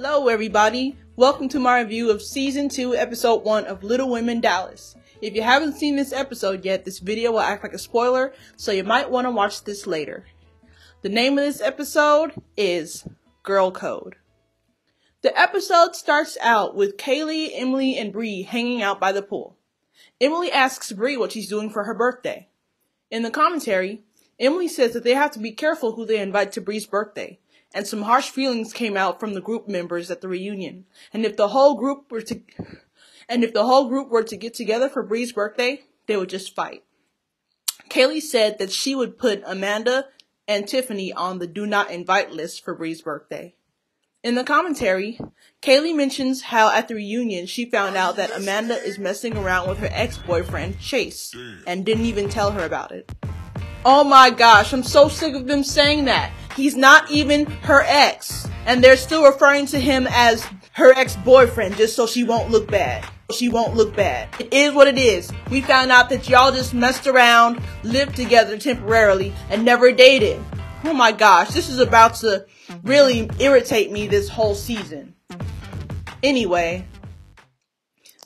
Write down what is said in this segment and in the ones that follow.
Hello everybody, welcome to my review of Season 2, Episode 1 of Little Women Dallas. If you haven't seen this episode yet, this video will act like a spoiler, so you might want to watch this later. The name of this episode is Girl Code. The episode starts out with Kaylee, Emily, and Bri hanging out by the pool. Emily asks Bri what she's doing for her birthday. In the commentary, Emily says that they have to be careful who they invite to Bri's birthday, and some harsh feelings came out from the group members at the reunion. And if the whole group were to get together for Bri's birthday, they would just fight. Kaylee said that she would put Amanda and Tiffany on the do not invite list for Bri's birthday. In the commentary, Kaylee mentions how at the reunion she found out that Amanda is messing around with her ex-boyfriend, Chase, and didn't even tell her about it. Oh my gosh, I'm so sick of them saying that. He's not even her ex, and they're still referring to him as her ex-boyfriend just so she won't look bad. She won't look bad. It is what it is. We found out that y'all just messed around, lived together temporarily, and never dated. Oh my gosh, this is about to really irritate me this whole season. Anyway,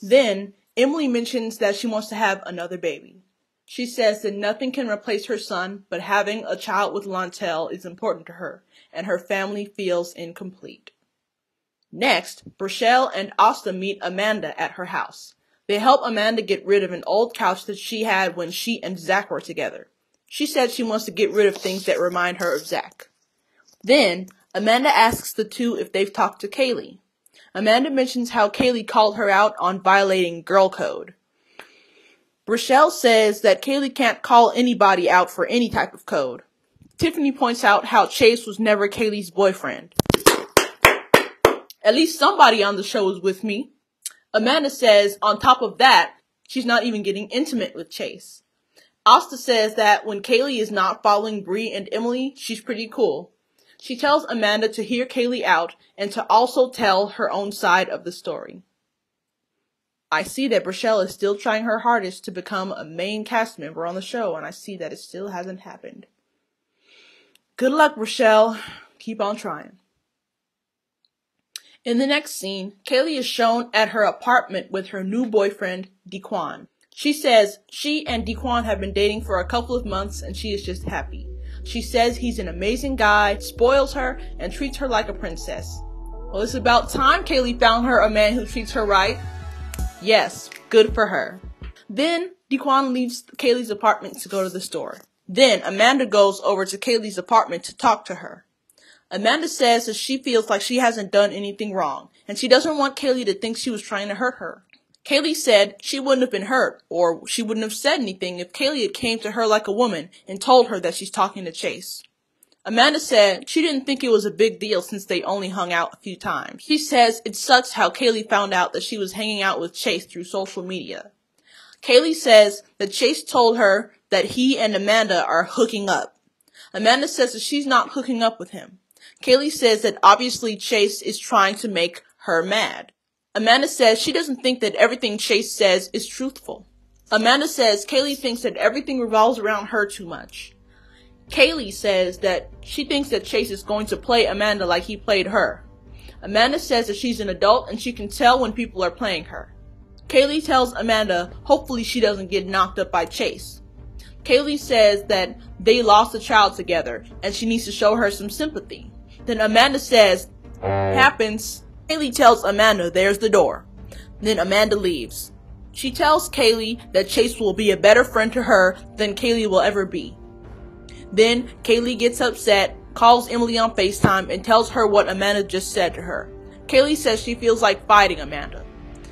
then Emily mentions that she wants to have another baby. She says that nothing can replace her son, but having a child with Lontel is important to her, and her family feels incomplete. Next, Rachelle and Asta meet Amanda at her house. They help Amanda get rid of an old couch that she had when she and Zach were together. She said she wants to get rid of things that remind her of Zach. Then, Amanda asks the two if they've talked to Kaylee. Amanda mentions how Kaylee called her out on violating girl code. Rachelle says that Kaylee can't call anybody out for any type of code. Tiffany points out how Chase was never Kaylee's boyfriend. At least somebody on the show is with me. Amanda says, on top of that, she's not even getting intimate with Chase. Asta says that when Kaylee is not following Bri and Emily, she's pretty cool. She tells Amanda to hear Kaylee out and to also tell her own side of the story. I see that Rachelle is still trying her hardest to become a main cast member on the show, and I see that it still hasn't happened. Good luck, Rachelle. Keep on trying. In the next scene, Kaylee is shown at her apartment with her new boyfriend, Dequan. She says she and Dequan have been dating for a couple of months and she is just happy. She says he's an amazing guy, spoils her, and treats her like a princess. Well, it's about time Kaylee found her a man who treats her right. Yes, good for her. Then, Dequan leaves Kaylee's apartment to go to the store. Then, Amanda goes over to Kaylee's apartment to talk to her. Amanda says that she feels like she hasn't done anything wrong, and she doesn't want Kaylee to think she was trying to hurt her. Kaylee said she wouldn't have been hurt, or she wouldn't have said anything if Kaylee had came to her like a woman and told her that she's talking to Chase. Amanda said she didn't think it was a big deal since they only hung out a few times. She says it sucks how Kaylee found out that she was hanging out with Chase through social media. Kaylee says that Chase told her that he and Amanda are hooking up. Amanda says that she's not hooking up with him. Kaylee says that obviously Chase is trying to make her mad. Amanda says she doesn't think that everything Chase says is truthful. Amanda says Kaylee thinks that everything revolves around her too much. Kaylee says that she thinks that Chase is going to play Amanda like he played her. Amanda says that she's an adult and she can tell when people are playing her. Kaylee tells Amanda hopefully she doesn't get knocked up by Chase. Kaylee says that they lost a child together and she needs to show her some sympathy. Then Amanda says, happens. Kaylee tells Amanda there's the door. Then Amanda leaves. She tells Kaylee that Chase will be a better friend to her than Kaylee will ever be. Then Kaylee gets upset, calls Emily on FaceTime, and tells her what Amanda just said to her. Kaylee says she feels like fighting Amanda.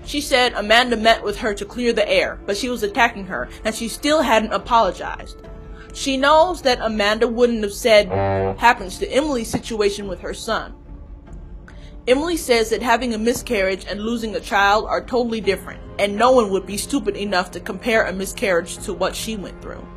She said Amanda met with her to clear the air, but she was attacking her, and she still hadn't apologized. She knows that Amanda wouldn't have said happens to Emily's situation with her son. Emily says that having a miscarriage and losing a child are totally different, and no one would be stupid enough to compare a miscarriage to what she went through.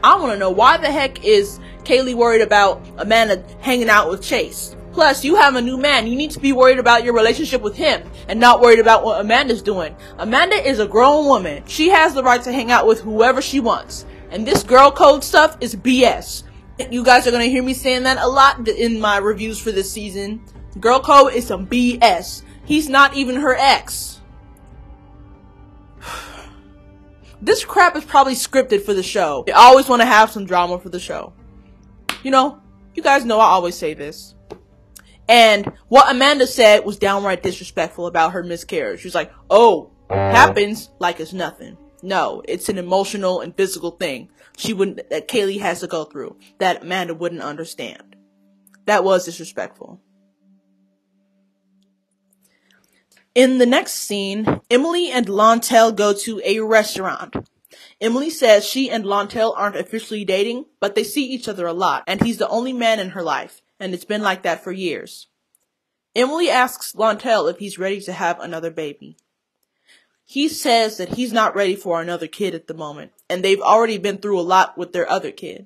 I want to know why the heck is Kaylee worried about Amanda hanging out with Chase? Plus, you have a new man. You need to be worried about your relationship with him and not worried about what Amanda's doing. Amanda is a grown woman. She has the right to hang out with whoever she wants. And this girl code stuff is BS. You guys are going to hear me saying that a lot in my reviews for this season. Girl code is some BS. He's not even her ex. This crap is probably scripted for the show. They always want to have some drama for the show. You know, you guys know I always say this. And what Amanda said was downright disrespectful about her miscarriage. She's like, oh, happens like it's nothing. No, it's an emotional and physical thing that Kaylee has to go through that Amanda wouldn't understand. That was disrespectful. In the next scene, Emily and Lontel go to a restaurant. Emily says she and Lontel aren't officially dating, but they see each other a lot, and he's the only man in her life, and it's been like that for years. Emily asks Lontel if he's ready to have another baby. He says that he's not ready for another kid at the moment, and they've already been through a lot with their other kid.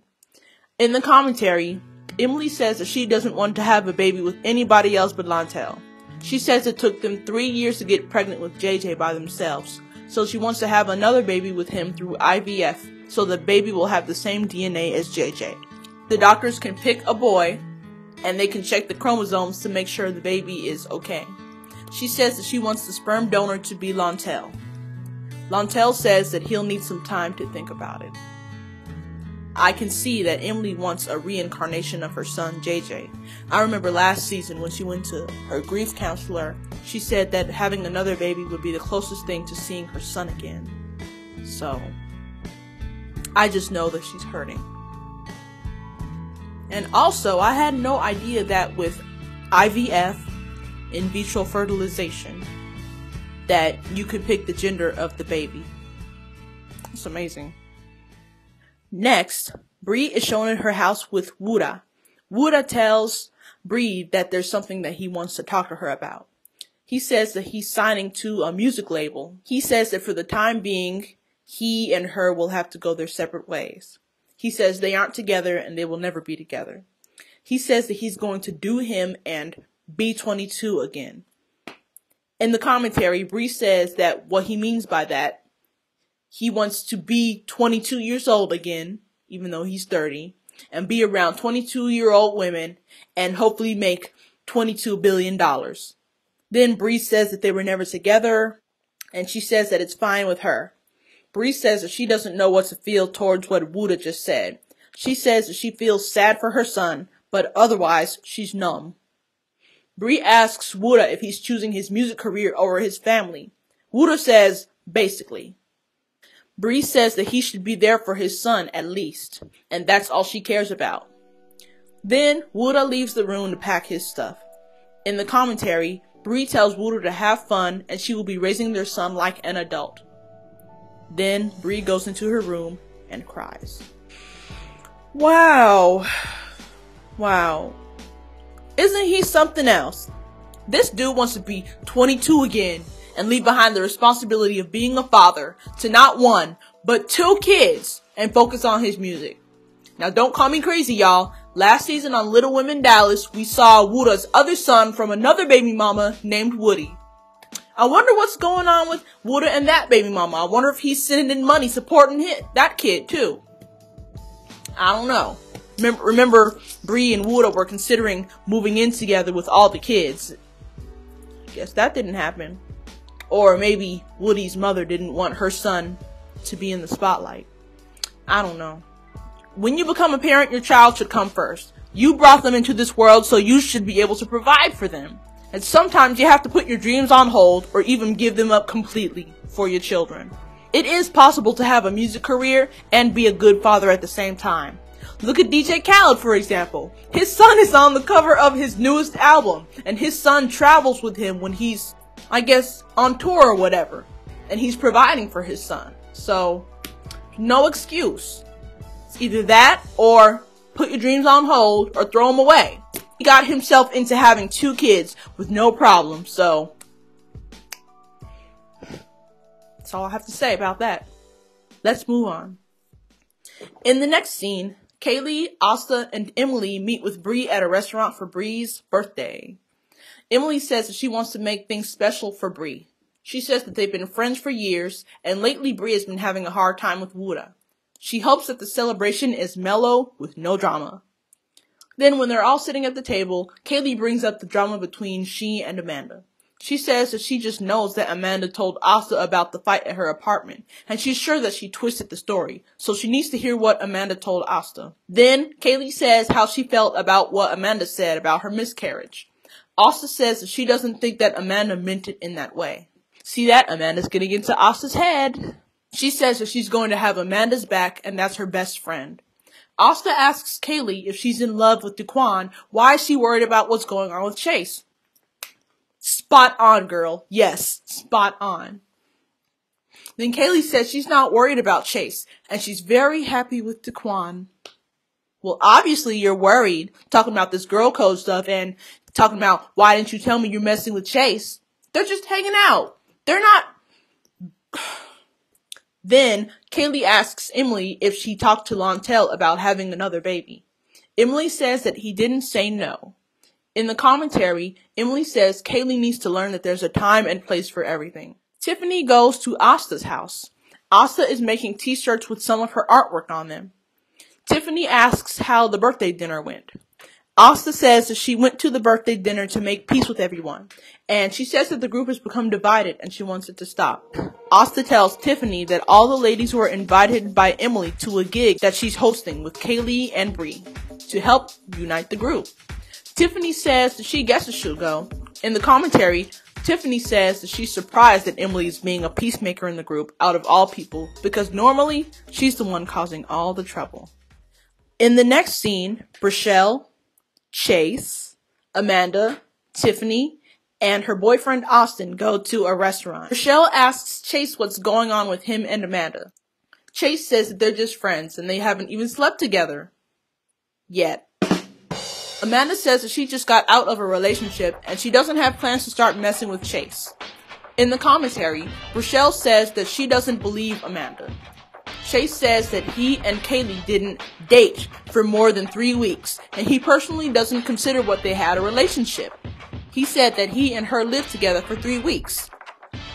In the commentary, Emily says that she doesn't want to have a baby with anybody else but Lontel. She says it took them 3 years to get pregnant with JJ by themselves, so she wants to have another baby with him through IVF, so the baby will have the same DNA as JJ. The doctors can pick a boy, and they can check the chromosomes to make sure the baby is okay. She says that she wants the sperm donor to be Lontel. Lontel says that he'll need some time to think about it. I can see that Emily wants a reincarnation of her son, JJ. I remember last season when she went to her grief counselor, she said that having another baby would be the closest thing to seeing her son again. So, I just know that she's hurting. And also, I had no idea that with IVF, in vitro fertilization, that you could pick the gender of the baby. It's amazing. Next, Bri is shown in her house with Wooda. Wooda tells Bri that there's something that he wants to talk to her about. He says that he's signing to a music label. He says that for the time being, he and her will have to go their separate ways. He says they aren't together and they will never be together. He says that he's going to do him and be 22 again. In the commentary, Bri says that what he means by that, he wants to be 22 years old again, even though he's 30, and be around 22-year-old women and hopefully make $22 billion. Then Bri says that they were never together, and she says that it's fine with her. Bri says that she doesn't know what to feel towards what Wooda just said. She says that she feels sad for her son, but otherwise she's numb. Bri asks Wooda if he's choosing his music career over his family. Wooda says, basically. Bri says that he should be there for his son at least, and that's all she cares about. Then Wooda leaves the room to pack his stuff. In the commentary, Bri tells Wooda to have fun and she will be raising their son like an adult. Then Bri goes into her room and cries. Wow. Wow. Isn't he something else? This dude wants to be 22 again and leave behind the responsibility of being a father to not one, but 2 kids and focus on his music. Now don't call me crazy, y'all. Last season on Little Women Dallas, we saw Wooda's other son from another baby mama named Woody. I wonder what's going on with Wooda and that baby mama. I wonder if he's sending in money supporting that kid too. I don't know. Remember, Bri and Wooda were considering moving in together with all the kids. Guess that didn't happen. Or maybe Woody's mother didn't want her son to be in the spotlight. I don't know. When you become a parent, your child should come first. You brought them into this world, so you should be able to provide for them. And sometimes you have to put your dreams on hold or even give them up completely for your children. It is possible to have a music career and be a good father at the same time. Look at DJ Khaled, for example. His son is on the cover of his newest album, and his son travels with him when he's, I guess, on tour or whatever. And he's providing for his son. So, no excuse. It's either that or put your dreams on hold or throw them away. He got himself into having 2 kids with no problem, so that's all I have to say about that. Let's move on. In the next scene, Kaylee, Asta, and Emily meet with Bri at a restaurant for Bri's birthday. Emily says that she wants to make things special for Bri. She says that they've been friends for years, and lately Bri has been having a hard time with Wooda. She hopes that the celebration is mellow with no drama. Then when they're all sitting at the table, Kaylee brings up the drama between she and Amanda. She says that she just knows that Amanda told Asta about the fight at her apartment, and she's sure that she twisted the story, so she needs to hear what Amanda told Asta. Then, Kaylee says how she felt about what Amanda said about her miscarriage. Asta says that she doesn't think that Amanda meant it in that way. See that? Amanda's getting into Asta's head. She says that she's going to have Amanda's back, and that's her best friend. Asta asks Kaylee if she's in love with Daquan, why is she worried about what's going on with Chase? Spot on, girl. Yes, spot on. Then Kaylee says she's not worried about Chase, and she's very happy with Daquan. Well, obviously you're worried, talking about this girl code stuff and talking about why didn't you tell me you're messing with Chase? They're just hanging out. They're not... Then Kaylee asks Emily if she talked to Lontel about having another baby. Emily says that he didn't say no. In the commentary, Emily says Kaylee needs to learn that there's a time and place for everything. Tiffany goes to Asta's house. Asta is making t-shirts with some of her artwork on them. Tiffany asks how the birthday dinner went. Asta says that she went to the birthday dinner to make peace with everyone, and she says that the group has become divided and she wants it to stop. Asta tells Tiffany that all the ladies were invited by Emily to a gig that she's hosting with Kaylee and Bri to help unite the group. Tiffany says that she guesses she'll go. In the commentary, Tiffany says that she's surprised that Emily is being a peacemaker in the group out of all people because normally she's the one causing all the trouble. In the next scene, Rachelle, Chase, Amanda, Tiffany, and her boyfriend Austin go to a restaurant. Rachelle asks Chase what's going on with him and Amanda. Chase says that they're just friends and they haven't even slept together. Yet. Amanda says that she just got out of a relationship and she doesn't have plans to start messing with Chase. In the commentary, Rachelle says that she doesn't believe Amanda. Chase says that he and Kaylee didn't date for more than 3 weeks, and he personally doesn't consider what they had a relationship. He said that he and her lived together for 3 weeks.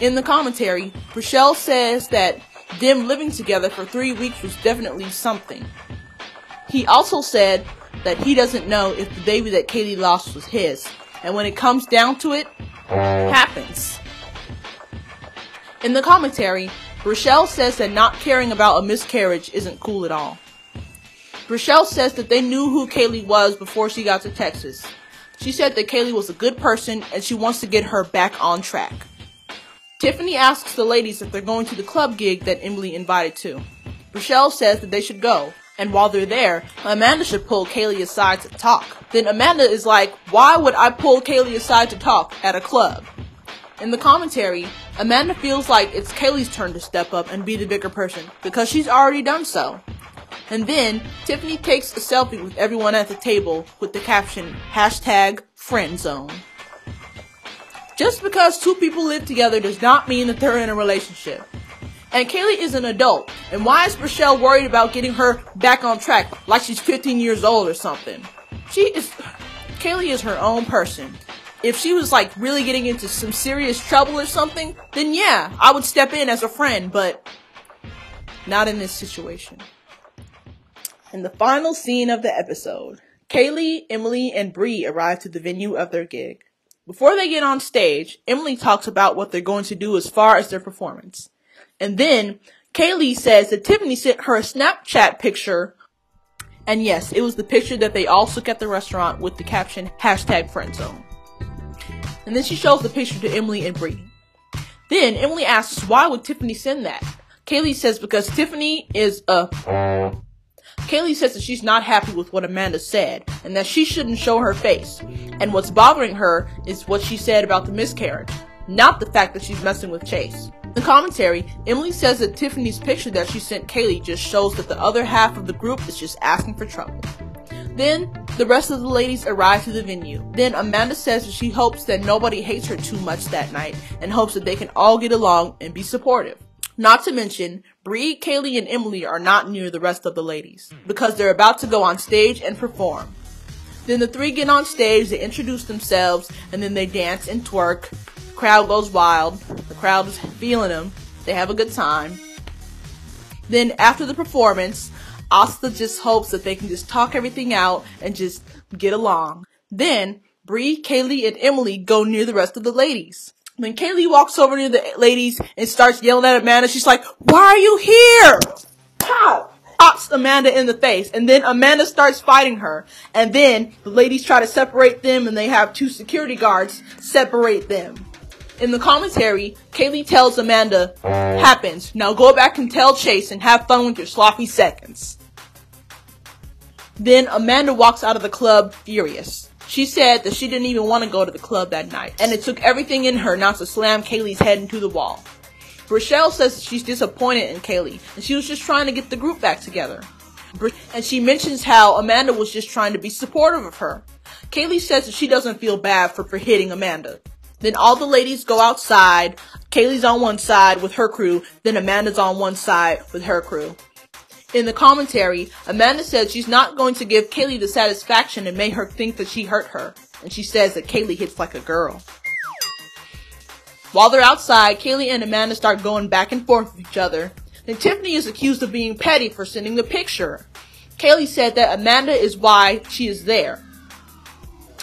In the commentary, Rachelle says that them living together for 3 weeks was definitely something. He also said that he doesn't know if the baby that Kaylee lost was his, and when it comes down to it, happens. In the commentary, Rachelle says that not caring about a miscarriage isn't cool at all. Rachelle says that they knew who Kaylee was before she got to Texas. She said that Kaylee was a good person and she wants to get her back on track. Tiffany asks the ladies if they're going to the club gig that Emily invited to. Rachelle says that they should go, and while they're there, Amanda should pull Kaylee aside to talk. Then Amanda is like, why would I pull Kaylee aside to talk at a club? In the commentary, Amanda feels like it's Kaylee's turn to step up and be the bigger person, because she's already done so. And then, Tiffany takes a selfie with everyone at the table with the caption, #friendzone. Just because two people live together does not mean that they're in a relationship. And Kaylee is an adult, and why is Rachelle worried about getting her back on track like she's 15 years old or something? Kaylee is her own person. If she was like really getting into some serious trouble or something, then yeah, I would step in as a friend, but not in this situation. In the final scene of the episode, Kaylee, Emily, and Bri arrive to the venue of their gig. Before they get on stage, Emily talks about what they're going to do as far as their performance. And then, Kaylee says that Tiffany sent her a Snapchat picture, and yes, it was the picture that they all took at the restaurant with the caption, #friendzone. And then she shows the picture to Emily and Bri. Then, Emily asks, why would Tiffany send that? Kaylee says because Kaylee says that she's not happy with what Amanda said, and that she shouldn't show her face. And what's bothering her is what she said about the miscarriage, not the fact that she's messing with Chase. In the commentary, Emily says that Tiffany's picture that she sent Kaylee just shows that the other half of the group is just asking for trouble. Then, the rest of the ladies arrive to the venue. Then Amanda says that she hopes that nobody hates her too much that night, and hopes that they can all get along and be supportive. Not to mention, Bri, Kaylee, and Emily are not near the rest of the ladies, because they're about to go on stage and perform. Then the three get on stage, they introduce themselves, and then they dance and twerk. The crowd goes wild. The crowd is feeling them. They have a good time. Then after the performance, Asta just hopes that they can just talk everything out and just get along. Then, Bri, Kaylee, and Emily go near the rest of the ladies. When Kaylee walks over near the ladies and starts yelling at Amanda, she's like, "Why are you here?" Pow! Pops Amanda in the face, and then Amanda starts fighting her. And then the ladies try to separate them, and they have 2 security guards separate them. In the commentary, Kaylee tells Amanda, "Happens. Now go back and tell Chase and have fun with your sloppy seconds." Then Amanda walks out of the club furious. She said that she didn't even want to go to the club that night, and it took everything in her not to slam Kaylee's head into the wall. Rachelle says that she's disappointed in Kaylee, and she was just trying to get the group back together. And she mentions how Amanda was just trying to be supportive of her. Kaylee says that she doesn't feel bad for hitting Amanda. Then all the ladies go outside. Kaylee's on one side with her crew, then Amanda's on one side with her crew. In the commentary, Amanda says she's not going to give Kaylee the satisfaction and make her think that she hurt her. And she says that Kaylee hits like a girl. While they're outside, Kaylee and Amanda start going back and forth with each other. Then Tiffany is accused of being petty for sending the picture. Kaylee said that Amanda is why she is there.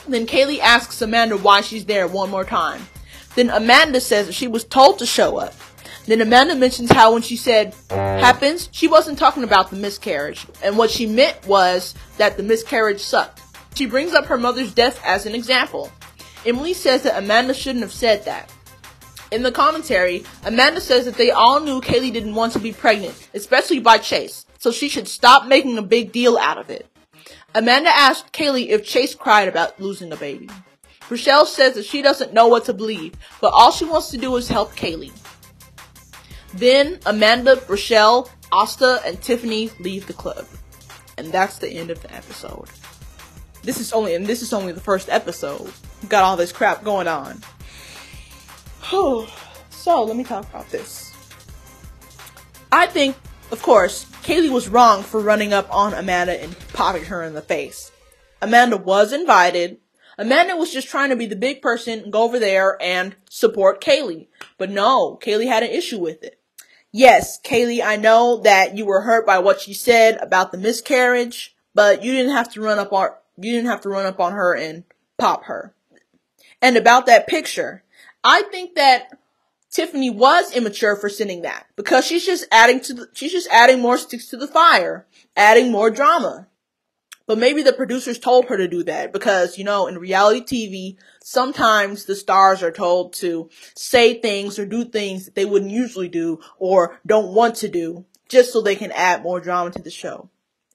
Then Kaylee asks Amanda why she's there one more time. Then Amanda says that she was told to show up. Then Amanda mentions how when she said happens, she wasn't talking about the miscarriage, and what she meant was that the miscarriage sucked. She brings up her mother's death as an example. Emily says that Amanda shouldn't have said that. In the commentary, Amanda says that they all knew Kaylee didn't want to be pregnant, especially by Chase, so she should stop making a big deal out of it. Amanda asked Kaylee if Chase cried about losing a baby. Rachelle says that she doesn't know what to believe, but all she wants to do is help Kaylee. Then Amanda, Rachelle, Asta, and Tiffany leave the club. And that's the end of the episode. This is only the first episode. We've got all this crap going on. So, let me talk about this. I think, of course, Kaylee was wrong for running up on Amanda and popping her in the face. Amanda was invited. Amanda was just trying to be the big person and go over there and support Kaylee. But no, Kaylee had an issue with it. Yes, Kaylee, I know that you were hurt by what she said about the miscarriage, but you didn't have to run up on her and pop her. And about that picture, I think that Tiffany was immature for sending that, because she's just adding more sticks to the fire, adding more drama. But maybe the producers told her to do that because, you know, in reality TV, sometimes the stars are told to say things or do things that they wouldn't usually do or don't want to do just so they can add more drama to the show.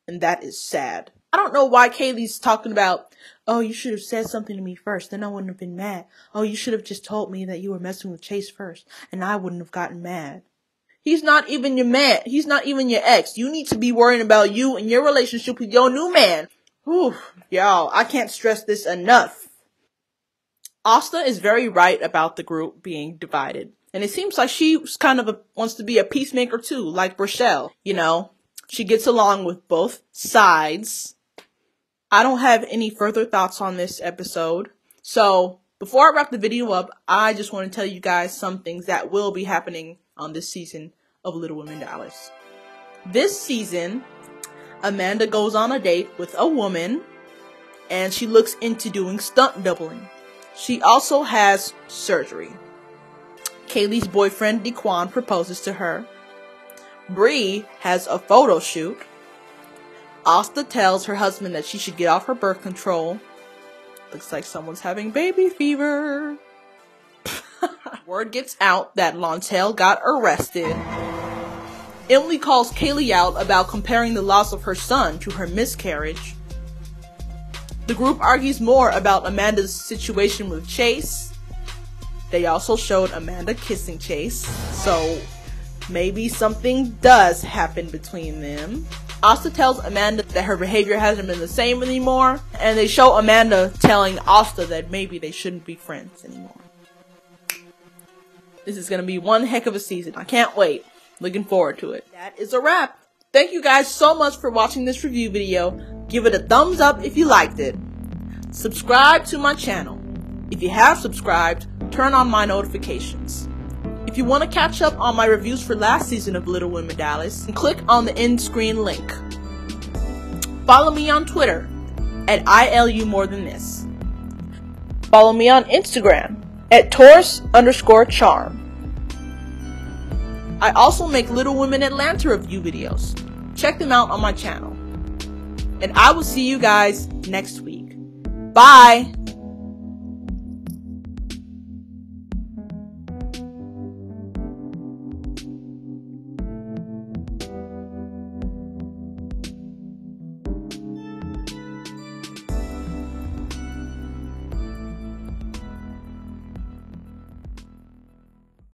And that is sad. I don't know why Kaylee's talking about, "Oh, you should have said something to me first, then I wouldn't have been mad. Oh, you should have just told me that you were messing with Chase first, and I wouldn't have gotten mad." He's not even your man. He's not even your ex. You need to be worrying about you and your relationship with your new man. Whew, y'all, I can't stress this enough. Asta is very right about the group being divided. And it seems like she wants to be a peacemaker too, like Rachelle. You know, she gets along with both sides. I don't have any further thoughts on this episode. So, before I wrap the video up, I just want to tell you guys some things that will be happening on this season of Little Women Dallas. This season, Amanda goes on a date with a woman, and she looks into doing stunt doubling. She also has surgery. Kaylee's boyfriend, Dequan, proposes to her. Bri has a photo shoot. Asta tells her husband that she should get off her birth control. Looks like someone's having baby fever. Word gets out that Lontel got arrested. Emily calls Kaylee out about comparing the loss of her son to her miscarriage. The group argues more about Amanda's situation with Chase. They also showed Amanda kissing Chase, so maybe something does happen between them. Asta tells Amanda that her behavior hasn't been the same anymore, and they show Amanda telling Asta that maybe they shouldn't be friends anymore. This is going to be one heck of a season. I can't wait. Looking forward to it. That is a wrap. Thank you guys so much for watching this review video. Give it a thumbs up if you liked it. Subscribe to my channel. If you have subscribed, turn on my notifications. If you want to catch up on my reviews for last season of Little Women Dallas, click on the end screen link. Follow me on Twitter at ILUMoreThanThis. Follow me on Instagram at Taurus_charm. I also make Little Women Atlanta review videos. Check them out on my channel. And I will see you guys next week. Bye!